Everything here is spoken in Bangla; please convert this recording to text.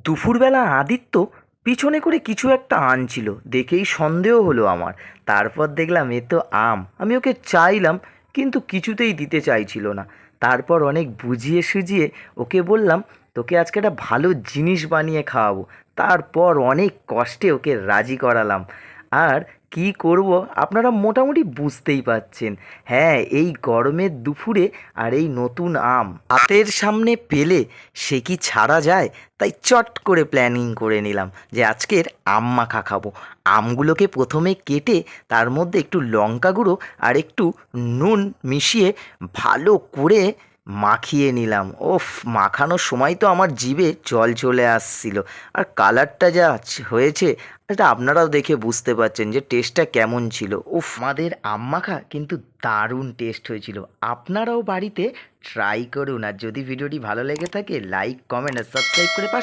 দুপুরবেলা আদিত্য পিছনে করে কিছু একটা আনছিল, দেখেই সন্দেহ হলো আমার। তারপর দেখলাম এ তো আম। আমি ওকে চাইলাম, কিন্তু কিছুতেই দিতে চাইছিল না। তারপর অনেক বুঝিয়ে সুঝিয়ে ওকে বললাম, তোকে আজকে একটা ভালো জিনিস বানিয়ে খাওয়াবো। তারপর অনেক কষ্টে ওকে রাজি করালাম। আর কি করব, আপনারা মোটামুটি বুঝতেই পারছেন। হ্যাঁ, এই গরমের দুপুরে আর এই নতুন আম হাতের সামনে পেলে সে কি ছাড়া যায়? তাই চট করে প্ল্যানিং করে নিলাম যে আজকের আম মাখা খাবো। আমগুলোকে প্রথমে কেটে তার মধ্যে একটু লঙ্কা গুঁড়ো আর একটু নুন মিশিয়ে ভালো করে মাখিয়ে নিলাম। ওফ, মাখানোর সময় তো আমার জিভে জল চলে আসছিল। আর কালারটা যা হয়েছে, এটা আপনারাও দেখে বুঝতে পারছেন যে টেস্টটা কেমন ছিল। উফ, আমাদের আম মাখা কিন্তু দারুণ টেস্ট হয়েছিল। আপনারাও বাড়িতে ট্রাই করুন। আর যদি ভিডিওটি ভালো লেগে থাকে, লাইক, কমেন্ট আর সাবস্ক্রাইব করে পাশে